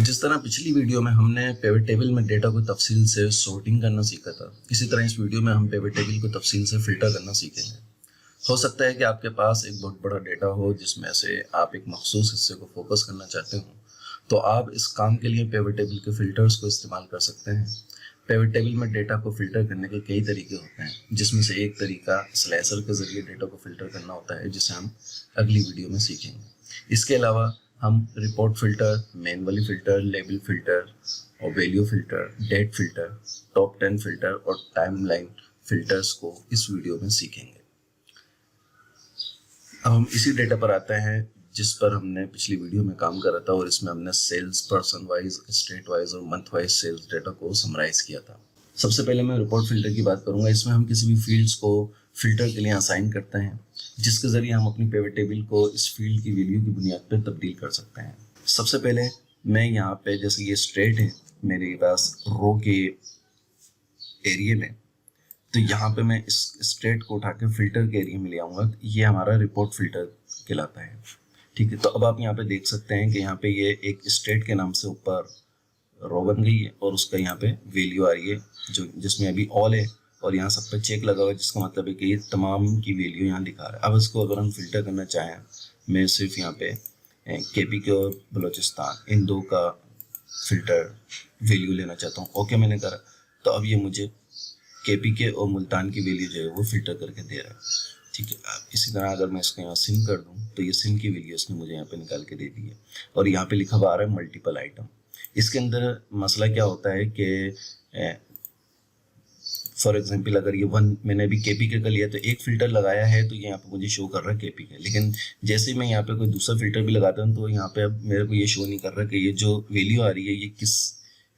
जिस तरह पिछली वीडियो में हमने पिवट टेबल में डेटा को तफसील से सॉर्टिंग करना सीखा था, इसी तरह इस वीडियो में हम पिवट टेबल को तफसील से फिल्टर करना सीखेंगे। हो सकता है कि आपके पास एक बहुत बड़ा डेटा हो जिसमें से आप एक मखसूस हिस्से को फोकस करना चाहते हो, तो आप इस काम के लिए पिवट टेबल के फिल्टर्स को इस्तेमाल कर सकते हैं। पिवट टेबल में डेटा को फिल्टर करने के कई तरीके होते हैं, जिसमें से एक तरीका स्लाइसर के जरिए डेटा को फिल्टर करना होता है, जिसे हम अगली वीडियो में सीखेंगे। इसके अलावा हम report filter, manually filter, label filter और value filter, date filter, top 10 filter और टाइमलाइन फिल्टर्स को इस वीडियो में सीखेंगे। अब हम इसी डेटा पर आते हैं जिस पर हमने पिछली वीडियो में काम करा था, और इसमें हमने sales person wise, state wise और मंथ वाइज सेल्स डेटा को समराइज किया था। सबसे पहले मैं रिपोर्ट फिल्टर की बात करूंगा। इसमें हम किसी भी फील्ड्स को फिल्टर के लिए असाइन करते हैं, जिसके जरिए हम अपनी पिवट टेबल को इस फील्ड की वैल्यू की बुनियाद पर तब्दील कर सकते हैं। सबसे पहले मैं यहाँ पे, जैसे ये स्ट्रेट है मेरे पास रो के एरिया में, तो यहाँ पे मैं इस स्ट्रेट को उठा के फिल्टर के एरिया में ले आऊँगा। ये हमारा रिपोर्ट फिल्टर कहलाता है। ठीक है, तो अब आप यहाँ पे देख सकते हैं कि यहाँ पे ये एक स्ट्रेट के नाम से ऊपर रो बन गई है और उसका यहाँ पे वैल्यू आ रही है, जो जिसमें अभी ऑल है और यहाँ सब पे चेक लगा हुआ है, जिसका मतलब है कि ये तमाम की वैल्यू यहाँ दिखा रहा है। अब इसको अगर हम फिल्टर करना चाहें, मैं सिर्फ यहाँ पे KPK और बलोचिस्तान इन दो का फिल्टर वैल्यू लेना चाहता हूँ। ओके मैंने करा, तो अब ये मुझे KPK और मुल्तान की वैल्यू जो है वो फिल्टर करके दे रहा है। ठीक है, अब इसी तरह अगर मैं इसको यहाँ सिन कर दूँ तो ये सिन की वैल्यू इसने मुझे यहाँ पे निकाल के दे दी है, और यहाँ पे लिखा हुआ आ रहा है मल्टीपल आइटम। इसके अंदर मसला क्या होता है कि फॉर एग्जाम्पल अगर ये वन मैंने अभी KPK का लिया तो एक फिल्टर लगाया है, तो यहाँ पे मुझे शो कर रहा है KPK, लेकिन जैसे मैं यहाँ पे कोई दूसरा फिल्टर भी लगाता हूँ तो यहाँ पे अब मेरे को ये शो नहीं कर रहा कि ये जो वैल्यू आ रही है ये किस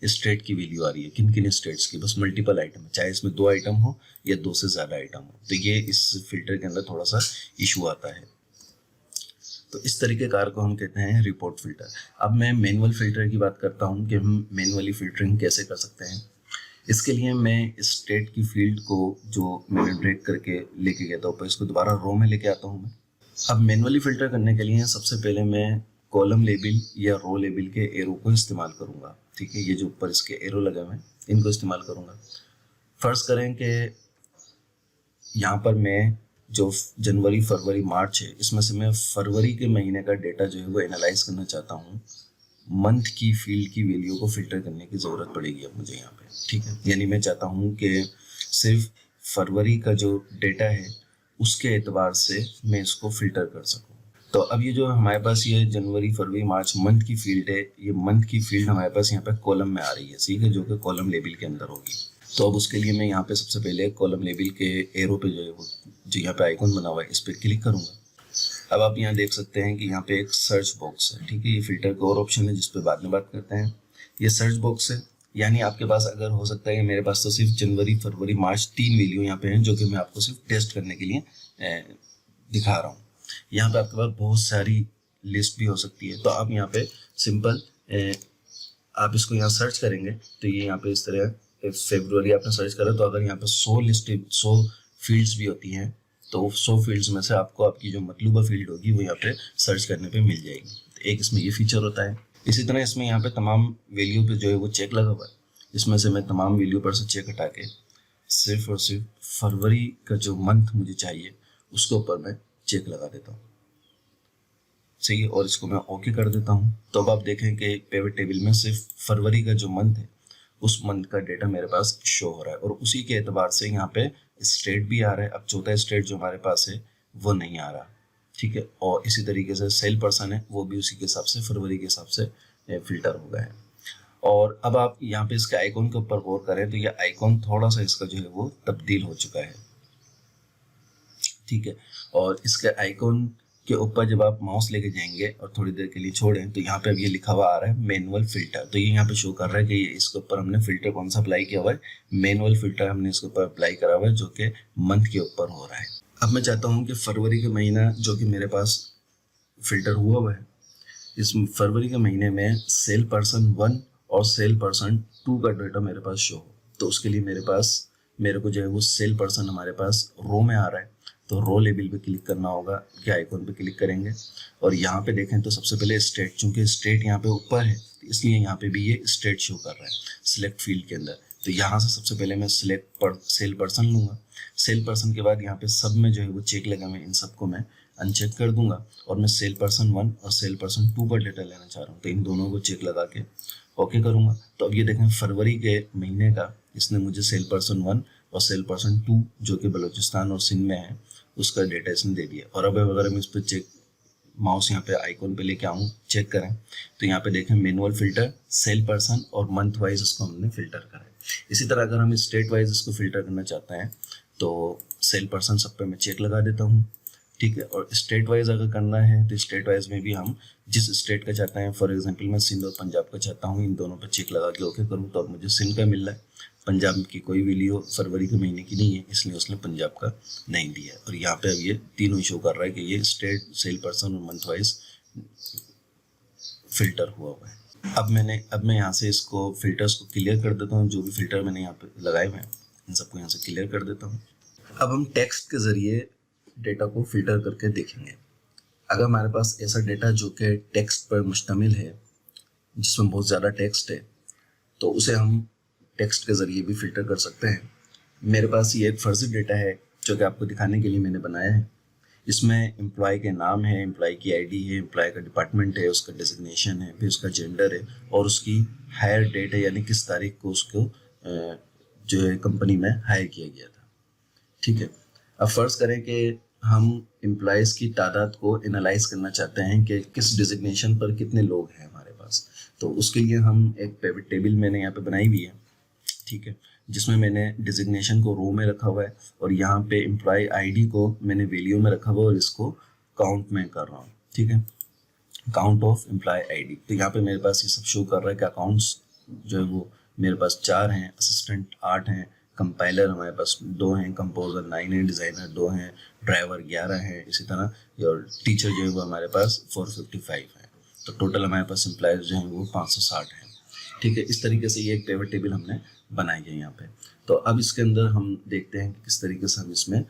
स्टेट की वैल्यू आ रही है, किन किन स्टेट्स की। बस मल्टीपल आइटम है, चाहे इसमें 2 आइटम हो या 2 से ज़्यादा आइटम हो, तो ये इस फिल्टर के अंदर थोड़ा सा इशू आता है। तो इस तरीके कार को हम कहते हैं रिपोर्ट फिल्टर। अब मैं मैनुअल फिल्टर की बात करता हूँ कि हम मैनुअली फिल्टरिंग कैसे कर सकते हैं। इसके लिए मैं स्टेट की फील्ड को जो मैंने ड्रैग करके लेके गया था ऊपर, इसको दोबारा रो में लेके आता हूँ मैं। अब मैनुअली फिल्टर करने के लिए सबसे पहले मैं कॉलम लेबल या रो लेबल के एरो को इस्तेमाल करूँगा। ठीक है, ये जो ऊपर इसके एरो लगे हुए हैं इनको इस्तेमाल करूँगा। फर्ज करें कि यहाँ पर मैं जो जनवरी, फरवरी, मार्च है, इसमें से मैं फरवरी के महीने का डेटा जो है वो एनालाइज करना चाहता हूँ। मंथ की फील्ड की वैल्यू को फिल्टर करने की ज़रूरत पड़ेगी अब मुझे यहाँ पे। ठीक है, यानी मैं चाहता हूँ कि सिर्फ फरवरी का जो डेटा है उसके एतबार से मैं इसको फिल्टर कर सकूँ। तो अब ये जो हमारे पास ये जनवरी, फरवरी, मार्च मंथ की फील्ड है, ये मंथ की फील्ड हमारे पास यहाँ पे कॉलम में आ रही है, ठीक है, जो कि कॉलम लेबल के अंदर होगी। तो अब उसके लिए मैं यहाँ पे सबसे पहले कॉलम लेबल के एरो पे जो है वो जो यहाँ पे आइकॉन बना हुआ है इस पर क्लिक करूँगा। अब आप यहाँ देख सकते हैं कि यहाँ पे एक सर्च बॉक्स है। ठीक है, ये फिल्टर का और ऑप्शन है जिस पे बाद में बात करते हैं। ये सर्च बॉक्स है, यानी आपके पास अगर हो सकता है कि मेरे पास तो सिर्फ जनवरी, फरवरी, मार्च 3 वैल्यू यहाँ पे हैं, जो कि मैं आपको सिर्फ टेस्ट करने के लिए दिखा रहा हूँ। यहाँ पे आपके पास बहुत सारी लिस्ट भी हो सकती है, तो आप यहाँ पे सिंपल आप इसको यहाँ सर्च करेंगे तो ये यहाँ पे इस तरह फरवरी आपने सर्च करा, तो अगर यहाँ पे 100 फील्ड्स भी होती हैं तो 100 फील्ड्स में से आपको आपकी जो मतलूबा फील्ड होगी वो यहाँ पे सर्च करने पे मिल जाएगी। तो एक इसमें ये फीचर होता है। इसी तरह इसमें यहाँ पे तमाम वैल्यू पे जो है वो चेक लगा हुआ है, इसमें से मैं तमाम वैल्यू पर से चेक हटा के सिर्फ और सिर्फ फरवरी का जो मंथ मुझे चाहिए उसके ऊपर मैं चेक लगा देता हूँ। सही है, और इसको मैं ओके कर देता हूँ। तो अब आप देखें कि पिवट टेबल में सिर्फ फरवरी का जो मंथ है उस मंथ का डेटा मेरे पास शो हो रहा है, और उसी के एतबार से यहाँ पे स्टेट भी आ रहा है। अब चौथा स्टेट जो हमारे पास है वो नहीं आ रहा। ठीक है, और इसी तरीके से सेल पर्सन है वो भी उसी के हिसाब से फरवरी के हिसाब से फिल्टर हो गया है। और अब आप यहाँ पे इसके आइकॉन के ऊपर गौर करें तो ये आइकॉन थोड़ा सा इसका जो है वो तब्दील हो चुका है। ठीक है, और इसके आइकॉन के ऊपर जब आप माउस लेके जाएंगे और थोड़ी देर के लिए छोड़ें तो यहाँ पे अब ये लिखा हुआ आ रहा है मैनुअल फिल्टर। तो ये यहाँ पे शो कर रहा है कि इसके ऊपर हमने फिल्टर कौन सा अप्लाई किया हुआ है, मैनुअल फिल्टर हमने इसके ऊपर अप्लाई करा हुआ है, जो कि मंथ के ऊपर हो रहा है। अब मैं चाहता हूँ कि फरवरी के महीना जो कि मेरे पास फिल्टर हुआ हुआ है, इस फरवरी के महीने में सेल पर्सन 1 और सेल पर्सन 2 का डेटा मेरे पास शो हो। तो उसके लिए मेरे को जो है वो सेल पर्सन हमारे पास रो में आ रहा है, तो रो लेबल पे क्लिक करना होगा, क्या आइकॉन पे क्लिक करेंगे और यहाँ पे देखें तो सबसे पहले स्टेट, चूंकि स्टेट यहाँ पे ऊपर है तो इसलिए यहाँ पे भी ये स्टेट शो कर रहा है सिलेक्ट फील्ड के अंदर। तो यहाँ से सबसे पहले मैं सेल पर्सन लूँगा। सेल पर्सन के बाद यहाँ पे सब में जो है वो चेक लगा, मैं इन सबको मैं अनचेक कर दूंगा और मैं सेल पर्सन 1 और सेल पर्सन 2 का डेटा लेना चाह रहा हूँ, तो इन दोनों को चेक लगा के ओके करूँगा। तो अब ये देखें फरवरी के महीने का इसने मुझे सेल पर्सन 1 और सेल पर्सन 2 जो कि बलूचिस्तान और सिंध में है उसका डेटा इसने दे दिया। और अब अगर हम इस पर चेक माउस यहाँ पे आइकॉन पे लेके आऊँ चेक करें तो यहाँ पे देखें मैनुअल फिल्टर सेल पर्सन और मंथ वाइज इसको हमने फिल्टर करा है। इसी तरह अगर हम स्टेट वाइज इसको फिल्टर करना चाहते हैं तो सेल पर्सन सब पे मैं चेक लगा देता हूँ, ठीक है। और स्टेट वाइज अगर करना है तो स्टेट वाइज में भी हम जिस स्टेट का चाहते हैं, फॉर एग्जांपल मैं सिंध और पंजाब का चाहता हूँ, इन दोनों पर चेक लगा के ओके करूँ तो अब मुझे सिंध का मिल रहा है, पंजाब की कोई वैल्यू फरवरी के महीने की नहीं है इसलिए उसने पंजाब का नहीं दिया। और यहाँ पे अब ये तीनों शो कर रहा है कि ये स्टेट सेल पर्सन और मंथ वाइज फिल्टर हुआ है। अब मैं यहाँ से इसको फिल्टर्स को क्लियर कर देता हूँ, जो भी फिल्टर मैंने यहाँ पे लगाए हुए हैं इन सबको यहाँ से क्लियर कर देता हूँ। अब हम टेक्स्ट के ज़रिए डेटा को फिल्टर करके देखेंगे। अगर हमारे पास ऐसा डेटा जो कि टेक्स्ट पर मुश्तमिल है, जिसमें बहुत ज़्यादा टेक्स्ट है, तो उसे हम टेक्स्ट के ज़रिए भी फिल्टर कर सकते हैं। मेरे पास ये एक फर्जी डेटा है जो कि आपको दिखाने के लिए मैंने बनाया है। इसमें एम्प्लॉय के नाम है, एम्प्लॉय की आईडी है, एम्प्लॉय का डिपार्टमेंट है, उसका डेजिग्नेशन है, फिर उसका जेंडर है और उसकी हायर डेट है, यानी किस तारीख को उसको जो है कंपनी में हायर किया गया था, ठीक है। अब फर्ज करें कि हम एम्प्लॉयज़ की तादाद को एनालाइज करना चाहते हैं कि किस डिजिग्नेशन पर कितने लोग हैं हमारे पास, तो उसके लिए हम एक पिवट टेबल मैंने यहाँ पे बनाई हुई है, ठीक है, जिसमें मैंने डिजिग्नेशन को रो में रखा हुआ है और यहाँ पे एम्प्लॉय आईडी को मैंने वैल्यू में रखा हुआ है और इसको काउंट में कर रहा हूँ, ठीक है, काउंट ऑफ एम्प्लॉय आईडी। तो यहाँ पे मेरे पास ये सब शो कर रहा है कि अकाउंट्स जो है वो मेरे पास 4 हैं, असिस्टेंट 8 हैं, कंपाइलर हमारे पास 2 हैं, कंपोजर 9 हैं, डिज़ाइनर 2 हैं, ड्राइवर 11 हैं, इसी तरह और टीचर जो है वो हमारे पास 455 है। तो टोटल हमारे पास एम्प्लॉयज़ जो हैं वो 560 हैं, ठीक है। इस तरीके से ये एक पिवट टेबल हमने बनाई है यहाँ पे। तो अब इसके अंदर हम देखते हैं कि किस तरीके से हम इसमें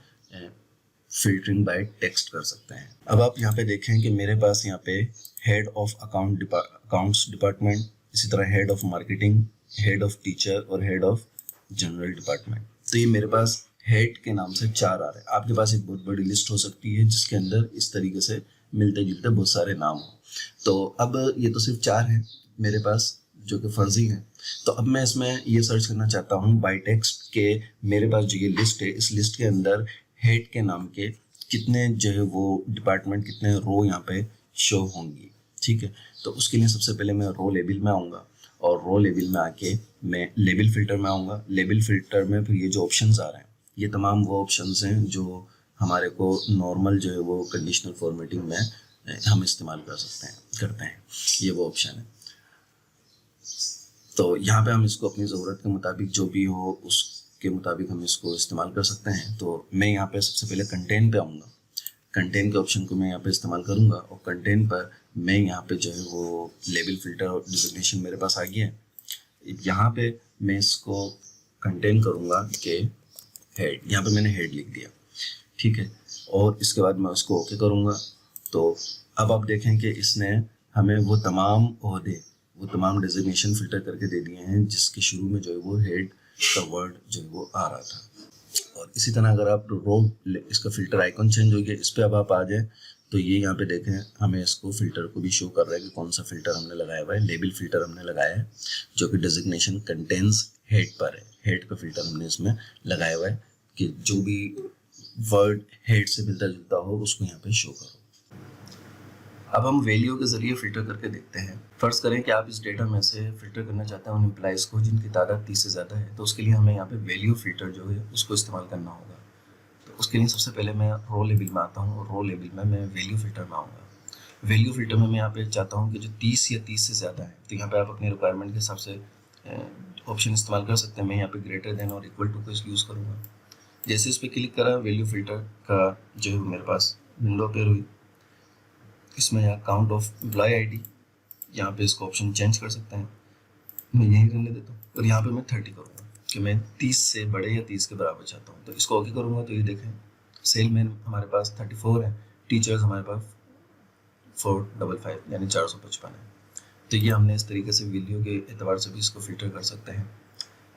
फिल्टरिंग बाय टेक्स्ट कर सकते हैं। अब आप यहाँ पे देखें कि मेरे पास यहाँ पे हेड ऑफ अकाउंट्स डिपार्टमेंट, इसी तरह head of marketing, head of teacher और हेड ऑफ जनरल डिपार्टमेंट। तो ये मेरे पास हेड के नाम से 4 आ रहे हैं। आपके पास एक बहुत बड़ी लिस्ट हो सकती है जिसके अंदर इस तरीके से मिलते जुलते बहुत सारे नाम हो। तो अब ये तो सिर्फ 4 हैं मेरे पास जो कि फर्जी हैं। तो अब मैं इसमें ये सर्च करना चाहता हूँ बाय टेक्स्ट के मेरे पास जो ये लिस्ट है, इस लिस्ट के अंदर हेड के नाम के कितने जो है वो डिपार्टमेंट, कितने रो यहाँ पे शो होंगी, ठीक है। तो उसके लिए सबसे पहले मैं रो लेबल में आऊँगा और रो लेबल में आके मैं लेबल फिल्टर में आऊँगा। लेबल फिल्टर में फिर ये जो ऑप्शंस आ रहे हैं ये तमाम वो ऑप्शंस हैं जो हमारे को नॉर्मल जो है वो कंडीशनल फॉर्मेटिंग में हम इस्तेमाल करते हैं, ये वो ऑप्शन है। तो यहाँ पे हम इसको अपनी ज़रूरत के मुताबिक जो भी हो उसके मुताबिक हम इसको इस्तेमाल कर सकते हैं। तो मैं यहाँ पे सबसे पहले कंटेंट पे आऊँगा, कंटेंट के ऑप्शन को मैं यहाँ पे इस्तेमाल करूँगा और कंटेंट पर मैं यहाँ पे जो है वो लेबल फिल्टर और डिजिग्नेशन मेरे पास आ गया है। यहाँ पे मैं इसको कंटेंट करूँगा कि हेड, यहाँ पे मैंने हेड लिख दिया, ठीक है, और इसके बाद मैं उसको ओके करूँगा। तो अब आप देखें कि इसने हमें वो तमाम ओहदे, वो तमाम डेजिग्नेशन फिल्टर करके दे दिए हैं जिसके शुरू में जो है वो हेड का वर्ड जो है वो आ रहा था। और इसी तरह अगर आप रो, इसका फिल्टर आइकन चेंज हो गया, इस पर अब आप आ जाएँ तो ये यहाँ पे देखें हमें इसको फिल्टर को भी शो कर रहा है कि कौन सा फिल्टर हमने लगाया हुआ है। लेबल फिल्टर हमने लगाया है जो कि डेजिग्नेशन कंटेंस हेड पर है, हेड का फिल्टर हमने इसमें लगाया हुआ है कि जो भी वर्ड हेड से मिलता जुलता हो उसको यहाँ पे शो करो। अब हम वैल्यू के ज़रिए फ़िल्टर करके देखते हैं। फ़र्ज़ करें कि आप इस डेटा में से फ़िल्टर करना चाहते हैं उन एम्प्लॉइज़ को जिनकी तादाद 30 से ज़्यादा है, तो उसके लिए हमें यहाँ पे वैल्यू फ़िल्टर जो है उसको इस्तेमाल करना होगा। तो उसके लिए सबसे पहले मैं रो लेबल में आता हूँ और रो लेबल में मैं वैल्यू फ़िल्टर में आऊँगा। वैल्यू फ़िल्टर में मैं यहाँ पे चाहता हूँ कि जो 30 या 30 से ज़्यादा है, तो यहाँ पे आप अपनी रिक्वायरमेंट के हिसाब से ऑप्शन इस्तेमाल कर सकते हैं। मैं यहाँ पे ग्रेटर देन और इक्वल टू को यूज़ करूँगा। जैसे इस पर क्लिक करा, वैल्यू फ़िल्टर का जो है मेरे पास विंडो अपेयर हुई। इसमें यहाँ काउंट ऑफ एम्प्लॉय आईडी, यहाँ पे इसको ऑप्शन चेंज कर सकते हैं, मैं यहीं रहने देता हूँ और यहाँ पे मैं 30 करूँगा कि मैं 30 से बड़े या 30 के बराबर चाहता हूँ। तो इसको ओके करूँगा तो ये देखें सेलमैन हमारे पास 34 है, टीचर्स हमारे पास 455 यानी 455 है, तो ये हमने इस तरीके से वीडियो के एतबार से भी इसको फ़िल्टर कर सकते हैं।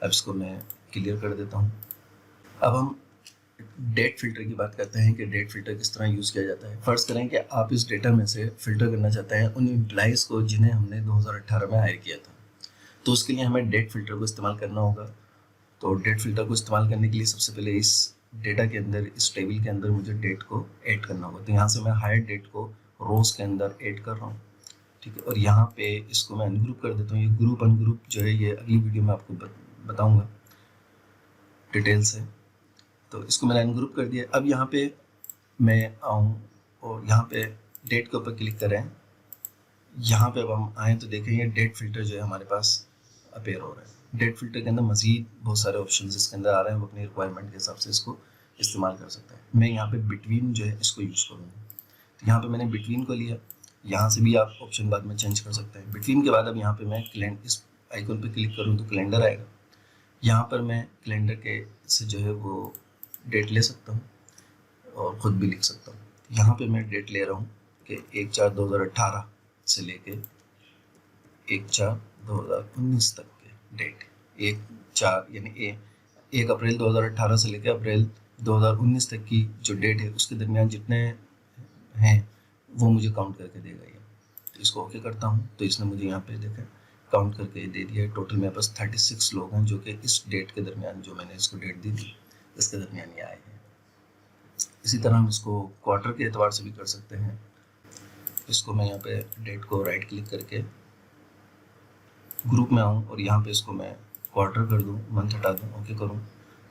अब इसको मैं क्लियर कर देता हूँ। अब हम डेट फ़िल्टर की बात करते हैं कि डेट फ़िल्टर किस तरह यूज़ किया जाता है। फ़र्ज़ करें कि आप इस डेटा में से फ़िल्टर करना चाहते हैं उन एम्प्लॉइज़ को जिन्हें हमने 2018 में हायर किया था, तो उसके लिए हमें डेट फ़िल्टर को इस्तेमाल करना होगा। तो डेट फ़िल्टर को इस्तेमाल करने के लिए सबसे पहले इस डेटा के अंदर, इस टेबल के अंदर मुझे डेट को ऐड करना होगा। तो यहाँ से मैं हायर डेट को रोज़ के अंदर ऐड कर रहा हूँ, ठीक है। और यहाँ पे इसको मैं अनग्रुप कर देता हूँ। ये ग्रुप अनग्रुप जो है ये अगली वीडियो में आपको बताऊँगा डिटेल से। तो इसको मैंने अनग्रुप कर दिया। अब यहाँ पे मैं आऊँ और यहाँ पे डेट के ऊपर क्लिक करें। यहाँ पे अब हम आएँ तो देखें ये डेट फ़िल्टर जो है हमारे पास अपेयर हो रहा है। डेट फ़िल्टर के अंदर मज़ीद बहुत सारे ऑप्शन इसके अंदर आ रहे हैं, वो अपनी रिक्वायरमेंट के हिसाब से इसको इस्तेमाल कर सकता है। मैं यहाँ पे बिटवीन जो है इसको यूज़ करूँगा। तो यहाँ पे मैंने बिटवीन को लिया। यहाँ से भी आप ऑप्शन बाद में चेंज कर सकते हैं। बिटवीन के बाद अब यहाँ पे मैं इस आइकन पे क्लिक करूँ तो कैलेंडर आएगा। यहाँ पर मैं कैलेंडर के से जो है वो डेट ले सकता हूँ और ख़ुद भी लिख सकता हूँ। यहाँ पे मैं डेट ले रहा हूँ कि 1/4/2018 से लेके 1/4/2019 तक के डेट। 1/4 यानी 1 अप्रैल 2018 से लेकर अप्रैल 2019 तक की जो डेट है उसके दरमियान जितने हैं वो मुझे काउंट करके देगा ये। तो इसको ओके करता हूँ तो इसने मुझे यहाँ पे देखा काउंट करके दे दिया है। टोटल मेरे पास 36 लोग हैं जो कि इस डेट के दरमियान, जो मैंने इसको डेट दी थी इसके दरमियान ये आए हैं। इसी तरह हम इसको क्वार्टर के एतबार से भी कर सकते हैं। इसको मैं यहाँ पे डेट को राइट क्लिक करके ग्रुप में आऊँ और यहाँ पे इसको मैं क्वार्टर कर दूँ, मंथ हटा दूँ, ओके करूँ,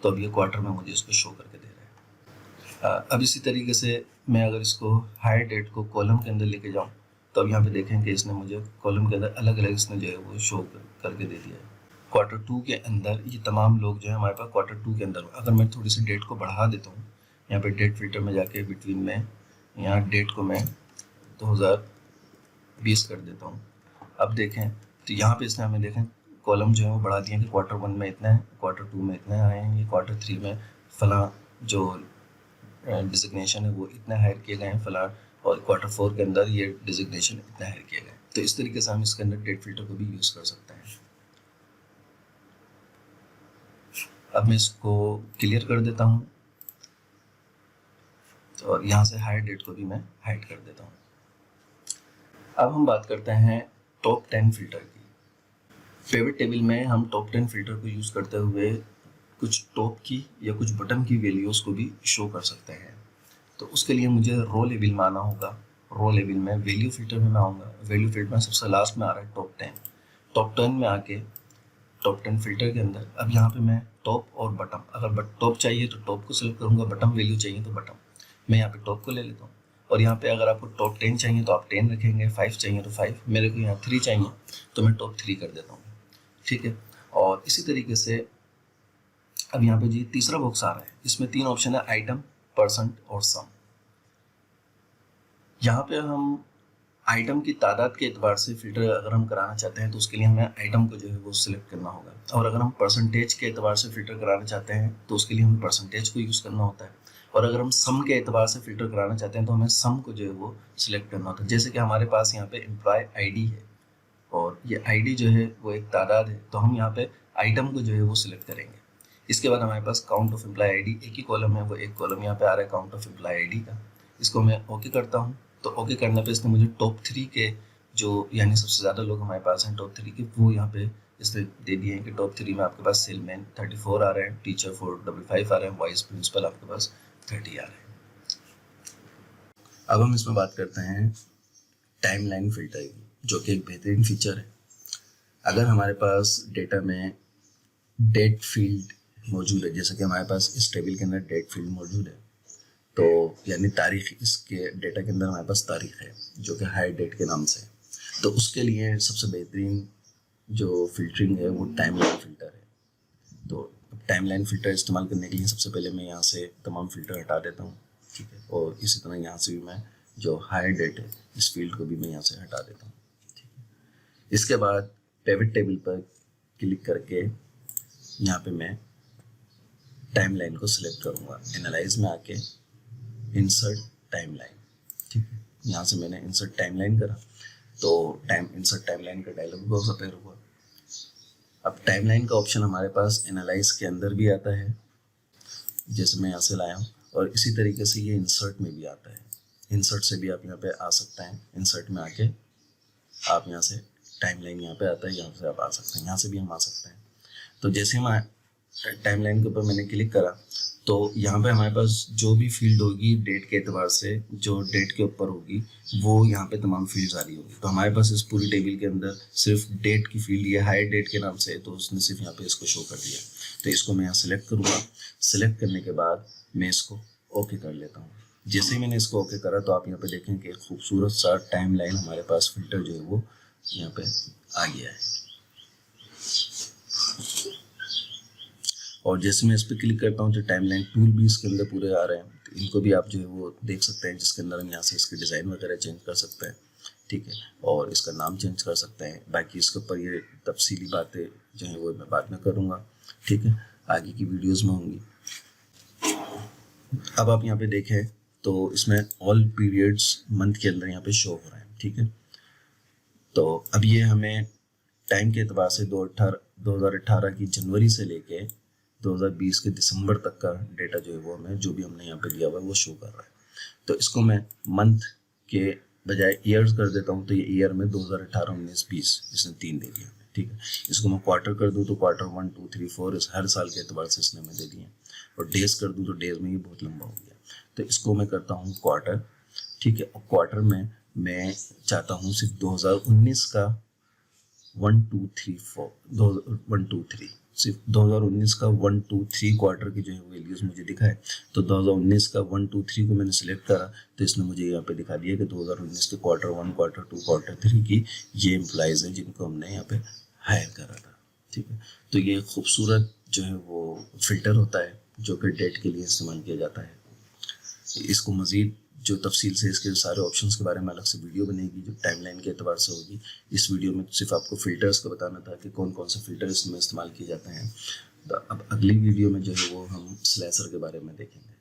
तो अब ये क्वार्टर में मुझे इसको शो करके दे रहा है। अब इसी तरीके से मैं अगर इसको हायर डेट को कॉलम के अंदर लेके जाऊँ तो अब यहाँ पे देखें कि इसने मुझे कॉलम के अंदर अलग अलग इसने जो है वो शो करके दे दिया है। Q2 के अंदर ये तमाम लोग जो है हमारे पास Q2 के अंदर। अगर मैं थोड़ी सी डेट को बढ़ा देता हूँ, यहाँ पे डेट फिल्टर में जाके बिटवीन में यहाँ डेट को मैं 2020 कर देता हूँ। अब देखें तो यहाँ पे इसने हमें देखें कॉलम जो है वो बढ़ा दिए कि Q1 में इतना है, Q2 में इतने आए हैं, ये Q3 में फला जो डिजिग्नेशन है वो इतने हायर किए गए हैं फला, और Q4 के अंदर ये डिजिग्नेशन इतना हायर किए गए। तो इस तरीके से हम इसके अंदर डेट फिल्टर को भी यूज़ कर सकते हैं। अब मैं इसको क्लियर कर देता हूँ तो और यहाँ से हायर डेट को भी मैं हाइड कर देता हूँ। अब हम बात करते हैं टॉप 10 फिल्टर की। फेवरेट टेबल में हम टॉप 10 फिल्टर को यूज़ करते हुए कुछ टॉप की या कुछ बटन की वैल्यूज़ को भी शो कर सकते हैं। तो उसके लिए मुझे रो लेवल में आना होगा। रो लेवल में वैल्यू फिल्टर में मैं आऊँगा। वैल्यू फिल्टर में सबसे लास्ट में आ रहा है टॉप 10। टॉप 10 में आके टॉप 10 फिल्टर के अंदर अब यहाँ पे मैं टॉप और बटम, अगर टॉप चाहिए तो टॉप को सिलेक्ट करूँगा, बटम वैल्यू चाहिए तो बटम। मैं यहाँ पे टॉप को ले लेता हूँ और यहाँ पे अगर आपको टॉप 10 चाहिए तो आप 10 रखेंगे, 5 चाहिए तो 5, मेरे को यहाँ 3 चाहिए तो मैं टॉप 3 कर देता हूँ, ठीक है। और इसी तरीके से अब यहाँ पे जी तीसरा बॉक्स आ रहा है, इसमें 3 ऑप्शन है, आइटम, परसेंट और सम। यहाँ पे हम आइटम की तादाद के एतबार से फिल्टर अगर हम कराना चाहते हैं तो उसके लिए हमें आइटम को जो है वो सिलेक्ट करना होगा, और अगर हम परसेंटेज के एतबार से फिल्टर कराना चाहते हैं तो उसके लिए हमें परसेंटेज को यूज़ करना होता है, और अगर हम सम के एतबार से फिल्टर कराना चाहते हैं तो हमें सम को जो है वो सिलेक्ट करना होता है। जैसे कि हमारे पास यहाँ पे एम्प्लॉय आईडी है और ये आईडी जो है वो एक तादाद है, तो हम यहाँ पे आइटम को जो है वो सिलेक्ट करेंगे। इसके बाद हमारे पास काउंट ऑफ एम्प्लॉय आईडी एक ही कॉलम है, वो एक कॉलम यहाँ पे आ रहा है काउंट ऑफ एम्प्लॉय आईडी का। इसको मैं ओके करता हूँ तो ओके करने पे इसने मुझे टॉप 3 के जो यानी सबसे ज़्यादा लोग हमारे पास हैं टॉप 3 के, वो यहाँ पे इसने दे दिए हैं कि टॉप 3 में आपके पास सेलमैन 34 आ रहे हैं, टीचर 455 आ रहे हैं, वाइस प्रिंसिपल आपके पास 30 आ रहे हैं। अब हम इसमें बात करते हैं टाइमलाइन फिल्टर की, जो कि एक बेहतरीन फीचर है। अगर हमारे पास डेटा में डेट फील्ड मौजूद है, जैसे कि हमारे पास इस टेबल के अंदर डेट फील्ड मौजूद है, तो यानी तारीख, इसके डेटा के अंदर हमारे पास तारीख है जो कि हायर डेट के नाम से, तो उसके लिए सबसे बेहतरीन जो फिल्टरिंग है वो टाइमलाइन फ़िल्टर है। तो टाइमलाइन फ़िल्टर इस्तेमाल करने के लिए सबसे पहले मैं यहाँ से तमाम फ़िल्टर हटा देता हूँ, ठीक है, और इसी तरह यहाँ से भी मैं जो हायर डेट है इस फील्ड को भी मैं यहाँ से हटा देता हूँ, ठीक है। इसके बाद पिवट टेबल पर क्लिक करके यहाँ पे मैं टाइमलाइन को सिलेक्ट करूँगा। एनालाइज में आके इंसर्ट टाइमलाइन, ठीक है, यहाँ से मैंने इंसर्ट टाइमलाइन करा। तो इंसर्ट टाइमलाइन का डायलॉग बॉक्स अपेयर हुआ। अब टाइमलाइन का ऑप्शन हमारे पास एनालाइज के अंदर भी आता है, जैसे मैं यहाँ से लाया हूँ, और इसी तरीके से ये इंसर्ट में भी आता है। इंसर्ट से भी आप यहाँ पे आ सकते हैं, इंसर्ट में आके आप यहाँ से टाइमलाइन यहाँ पे आता है, यहाँ से आप आ सकते हैं, यहाँ से भी हम आ सकते हैं। तो जैसे हम टाइमलाइन के ऊपर मैंने क्लिक करा तो यहाँ पे हमारे पास जो भी फील्ड होगी डेट के एतबार से, जो डेट के ऊपर होगी वो यहाँ पे तमाम फील्ड्स आ रही होगी। तो हमारे पास इस पूरी टेबल के अंदर सिर्फ डेट की फील्ड, ये हायर डेट के नाम से है, तो उसने सिर्फ यहाँ पे इसको शो कर दिया। तो इसको मैं यहाँ सेलेक्ट करूँगा। सेलेक्ट करने के बाद मैं इसको ओके कर लेता हूँ। जैसे ही मैंने इसको ओके करा तो आप यहाँ पे देखें कि एक खूबसूरत सा टाइम लाइन हमारे पास फिल्टर जो है वो यहाँ पे आ गया है। और जैसे मैं इस पर क्लिक करता हूँ तो टाइमलाइन टूल भी इसके अंदर पूरे आ रहे हैं, तो इनको भी आप जो है वो देख सकते हैं, जिसके अंदर हम यहाँ से इसके डिज़ाइन वगैरह चेंज कर सकते हैं, ठीक है, और इसका नाम चेंज कर सकते हैं। बाकी इसके ऊपर ये तफसीली बातें जो है वो मैं बाद में करूँगा, ठीक है, आगे की वीडियोज़ में होंगी। अब आप यहाँ पे देखें तो इसमें ऑल पीरियड्स मंथ के अंदर यहाँ पे शो हो रहे हैं, ठीक है। तो अब ये हमें टाइम के एतबार से 2018 की जनवरी से लेके 2020 के दिसंबर तक का डेटा जो है वो हमें, जो भी हमने यहाँ पे दिया हुआ है वो शो कर रहा है। तो इसको मैं मंथ के बजाय ईयर्स कर देता हूँ, तो ये ईयर में 2018, 19, 20 इसने 3 दे दिया, ठीक है। इसको मैं क्वार्टर कर दूँ तो क्वार्टर 1, 2, 3, 4 इस हर साल के एतबार से इसने हमें दे दिए। और डेज कर दूँ तो डेज में ये बहुत लंबा हो गया, तो इसको मैं करता हूँ क्वार्टर, ठीक है। और क्वार्टर में मैं चाहता हूँ सिर्फ 2019 का 1, 2, 3, 4 1, 2, 3 सिर्फ 2019 का 1, 2, 3 क्वार्टर की जो है वैल्यूज मुझे दिखाए। तो 2019 का 1, 2, 3 को मैंने सिलेक्ट करा तो इसने मुझे यहाँ पे दिखा दिया कि 2019 के क्वार्टर 1, क्वार्टर 2, क्वार्टर 3 की ये एम्प्लॉइज़ हैं जिनको हमने यहाँ पे हायर करा था, ठीक है। तो ये खूबसूरत जो है वो फिल्टर होता है जो कि डेट के लिए इस्तेमाल किया जाता है। इसको मज़ीद जो तफसील से इसके सारे ऑप्शंस के बारे में अलग से वीडियो बनेगी जो टाइमलाइन के एतबार से होगी। इस वीडियो में सिर्फ आपको फ़िल्टर्स का बताना था कि कौन कौन से फ़िल्टर इसमें इस्तेमाल किए जाते हैं। अब अगली वीडियो में जो है वो हम स्लैशर के बारे में देखेंगे।